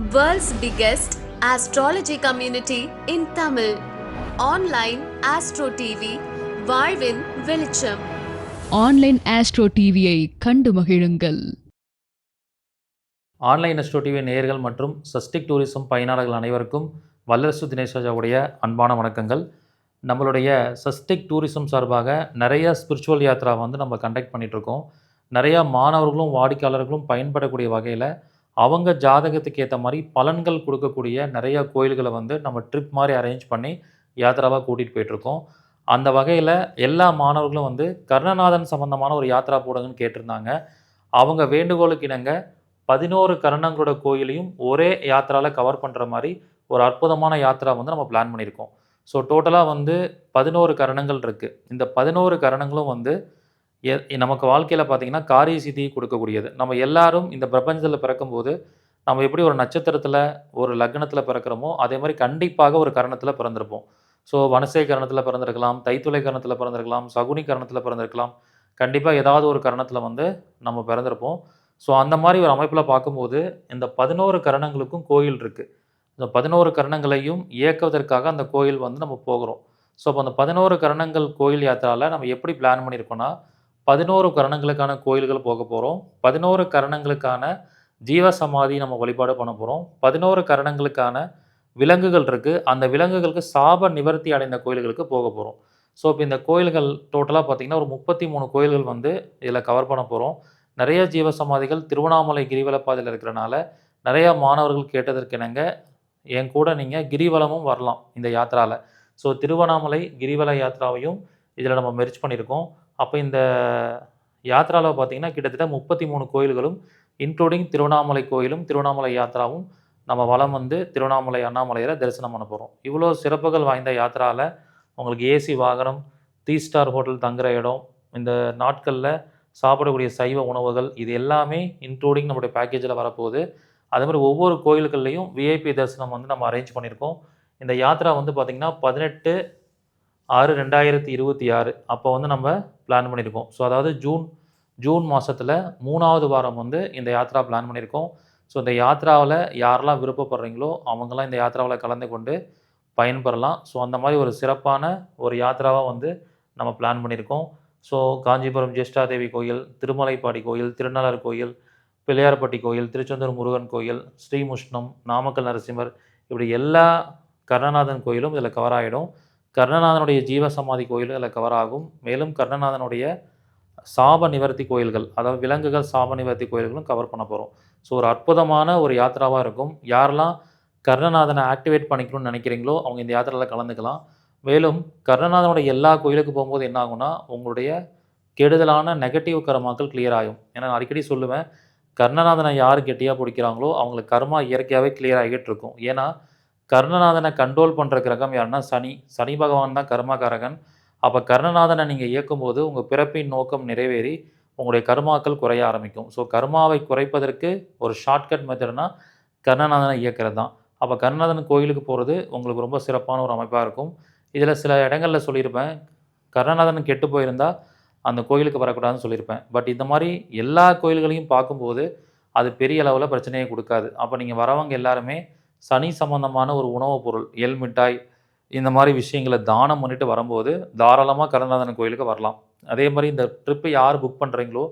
World's biggest astrology community in Tamil. Online Astro TV, வாழ்வின் வெளிச்சம். Online astro டிவியை கண்டு மகிழுங்கள். ஆன்லைன் அஸ்ட்ரோ டிவி நேயர்கள் மற்றும் சஸ்டிக் டூரிசம் பயனாளர்கள் அனைவருக்கும் வல்லரசு தினேஷ் ராஜாவுடைய அன்பான வணக்கங்கள். நம்மளுடைய சஸ்டிக் டூரிசம் சார்பாக நிறைய ஸ்பிரிச்சுவல் யாத்ரா நம்ம கண்டக்ட் பண்ணிகிட்ருக்கோம். நிறையா மாணவர்களும் வாடிக்கையாளர்களும் பயன்படக்கூடிய வகையில் அவங்க ஜாதகத்துக்கு ஏற்ற மாதிரி பலன்கள் கொடுக்கக்கூடிய நிறைய கோயில்களை நம்ம ட்ரிப் மாதிரி அரேஞ்ச் பண்ணி யாத்ராவாக கூட்டிகிட்டு போயிட்டுருக்கோம். அந்த வகையில் எல்லா மாணவர்களும் கர்ணநாதன் சம்மந்தமான ஒரு யாத்ரா போடுங்கன்னு கேட்டிருந்தாங்க. அவங்க வேண்டுகோளுக்கு இணங்க 11 கர்ணங்களோட கோயிலையும் ஒரே யாத்திராவில் கவர் பண்ணுற மாதிரி ஒரு அற்புதமான யாத்ரா நம்ம பிளான் பண்ணியிருக்கோம். ஸோ டோட்டலாக 11 கரணங்கள் இருக்குது. இந்த 11 கரணங்களும் நமக்கு வாழ்க்கையில் பார்த்திங்கன்னா காரிய சித்தியை கொடுக்கக்கூடியது. நம்ம எல்லாரும் இந்த பிரபஞ்சத்தில் பிறக்கும்போது நம்ம எப்படி ஒரு நட்சத்திரத்தில் ஒரு லக்னத்தில் பிறக்கிறோமோ அதே மாதிரி கண்டிப்பாக ஒரு கரணத்தில் பிறந்திருப்போம். ஸோ வனசை கரணத்தில் பிறந்திருக்கலாம், தைத்துளை கரணத்தில் பிறந்திருக்கலாம், சகுனி கரணத்தில் பிறந்திருக்கலாம். கண்டிப்பாக ஏதாவது ஒரு கரணத்தில் நம்ம பிறந்திருப்போம். ஸோ அந்த மாதிரி ஒரு அமைப்பில் பார்க்கும்போது இந்த 11 கரணங்களுக்கும் கோயில் இருக்குது. இந்த 11 கரணங்களையும் இயக்குவதற்காக அந்த கோயில் நம்ம போகிறோம். ஸோ அப்போ அந்த 11 கரணங்கள் கோயில் யாத்திராவில் நம்ம எப்படி பிளான் பண்ணியிருக்கோன்னா 11 கரணங்களுக்கான கோயில்கள் போக போகிறோம். 11 கரணங்களுக்கான ஜீவ சமாதி நம்ம வழிபாடு பண்ண போகிறோம். 11 கரணங்களுக்கான விலங்குகள் இருக்குது. அந்த விலங்குகளுக்கு சாப நிவர்த்தி அடைந்த கோயில்களுக்கு போக போகிறோம். ஸோ இப்போ இந்த கோயில்கள் டோட்டலாக பார்த்திங்கன்னா ஒரு 33 கோயில்கள் இதில் கவர் பண்ண போகிறோம். நிறைய ஜீவ சமாதிகள் திருவண்ணாமலை கிரிவல பாதையில் இருக்கிறனால நிறையா மாணவர்கள் கேட்டதற்கு இணங்க என் கூட நீங்கள் கிரிவலமும் வரலாம் இந்த யாத்திராவில். ஸோ திருவண்ணாமலை கிரிவல யாத்திராவையும் இதில் நம்ம மெர்ஜ் பண்ணியிருக்கோம். அப்போ இந்த யாத்திராவில் பார்த்திங்கன்னா கிட்டத்தட்ட 33 கோயில்களும் இன்க்ளூடிங் திருவண்ணாமலை கோயிலும் திருவண்ணாமலை யாத்திராவும் நம்ம வலம் திருவண்ணாமலை அண்ணாமலையில் தரிசனம் பண்ண போகிறோம். இவ்வளோ சிறப்புகள் வாய்ந்த யாத்திராவில் உங்களுக்கு ஏசி வாகனம், 3 ஸ்டார் ஹோட்டல் தங்குற இடம், இந்த நாட்களில் சாப்பிடக்கூடிய சைவ உணவுகள், இது எல்லாமே இன்க்ளூடிங் நம்மளுடைய பேக்கேஜில் வரப்போகுது. அதே மாதிரி ஒவ்வொரு கோயில்கள்லையும் விஐபி தரிசனம் நம்ம அரேஞ்ச் பண்ணியிருக்கோம். இந்த யாத்திரா பார்த்திங்கன்னா 18/6/2026 அப்போ நம்ம பிளான் பண்ணியிருக்கோம். ஸோ அதாவது ஜூன் மாதத்தில் 3வது வாரம் இந்த யாத்ரா பிளான் பண்ணியிருக்கோம். ஸோ இந்த யாத்ராவில் யாரெல்லாம் விருப்பப்படுறீங்களோ அவங்களாம் இந்த யாத்ராவில் கலந்து கொண்டு பயன்பெறலாம். ஸோ அந்த மாதிரி ஒரு சிறப்பான ஒரு யாத்ராவாக நம்ம பிளான் பண்ணியிருக்கோம். ஸோ காஞ்சிபுரம் ஜேஷ்டாதேவி கோயில், திருமலைப்பாடி கோயில், திருநள்ளாறு கோயில், பிள்ளையார்பட்டி கோயில், திருச்செந்தூர் முருகன் கோயில், ஸ்ரீமுஷ்ணம், நாமக்கல் நரசிம்மர், இப்படி எல்லா கர்ணநாதன் கோயிலும் இதில் கவர் ஆகிடும். கர்ணநாதனுடைய ஜீவசமாதி கோயிலும் இதில் கவர் ஆகும். மேலும் கர்ணநாதனுடைய சாப நிவர்த்தி கோயில்கள், அதாவது விலங்குகள் சாப நிவர்த்தி கோயில்களும் கவர் பண்ண போகிறோம். ஸோ ஒரு அற்புதமான ஒரு யாத்திராவாக இருக்கும். யாரெல்லாம் கர்ணநாதனை ஆக்டிவேட் பண்ணிக்கணும்னு நினைக்கிறீங்களோ அவங்க இந்த யாத்திரையில் கலந்துக்கலாம். மேலும் கர்ணநாதனுடைய எல்லா கோயிலுக்கு போகும்போது என்ன ஆகும்னா உங்களுடைய கெடுதலான நெகட்டிவ் கர்மாக்கள் கிளியர் ஆகும். ஏன்னா நான் அடிக்கடி சொல்லுவேன், கர்ணநாதனை யார் கெட்டியாக பிடிக்கிறாங்களோ அவங்களுக்கு கர்மா இயற்கையாகவே கிளியர் ஆகிட்டு இருக்கும். ஏன்னா கர்ணநாதனை கண்ட்ரோல் பண்ணுற கிரகம் யாருன்னா சனி பகவான் தான் கர்மாகாரகன். அப்போ கர்ணநாதனை நீங்கள் இயக்கும்போது உங்கள் பிறப்பின் நோக்கம் நிறைவேறி உங்களுடைய கர்மாக்கள் குறைய ஆரம்பிக்கும். ஸோ கர்மாவை குறைப்பதற்கு ஒரு ஷார்ட்கட் மெத்தட்னா கர்ணநாதனை இயக்கிறது தான். அப்போ கர்ணநாதன் கோயிலுக்கு போகிறது உங்களுக்கு ரொம்ப சிறப்பான ஒரு அமைப்பாக இருக்கும். இதில் சில இடங்களில் சொல்லியிருப்பேன், கர்ணநாதன் கெட்டு போயிருந்தால் அந்த கோயிலுக்கு வரக்கூடாதுன்னு சொல்லியிருப்பேன். பட் இந்த மாதிரி எல்லா கோயில்களையும் பார்க்கும்போது அது பெரிய அளவில் பிரச்சனையை கொடுக்காது. அப்போ நீங்கள் வரவங்க எல்லாருமே சனி சம்பந்தமான ஒரு உணவுப் பொருள், எள் மிட்டாய், இந்த மாதிரி விஷயங்களை தானம் பண்ணிட்டு வரும்போது தாராளமாக கர்ணநாதன் கோயிலுக்கு வரலாம். அதே மாதிரி இந்த ட்ரிப்பை யார் புக் பண்ணுறீங்களோ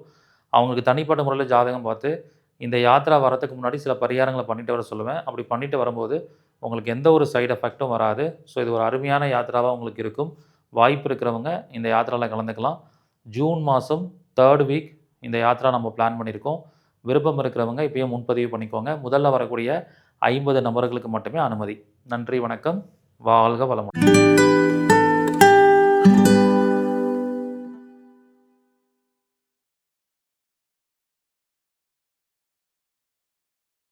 அவங்களுக்கு தனிப்பட்ட முறையில் ஜாதகம் பார்த்து இந்த யாத்திரா வரத்துக்கு முன்னாடி சில பரிகாரங்களை பண்ணிட்டு வர சொல்லுவேன். அப்படி பண்ணிட்டு வரும்போது உங்களுக்கு எந்த ஒரு சைடு எஃபெக்ட்டும் வராது. ஸோ இது ஒரு அருமையான யாத்திராவாக உங்களுக்கு இருக்கும். வாய்ப்பு இருக்கிறவங்க இந்த யாத்திராவில் கலந்துக்கலாம். ஜூன் மாதம் 3rd வீக் இந்த யாத்திரா நம்ம பிளான் பண்ணியிருக்கோம். விருப்பம் இருக்கிறவங்க இப்போயே முன்பதிவு பண்ணிக்கோங்க. முதல்ல வரக்கூடிய 50 நபர்களுக்கு மட்டுமே அனுமதி. நன்றி, வணக்கம், வாழ்க வளமுடன்.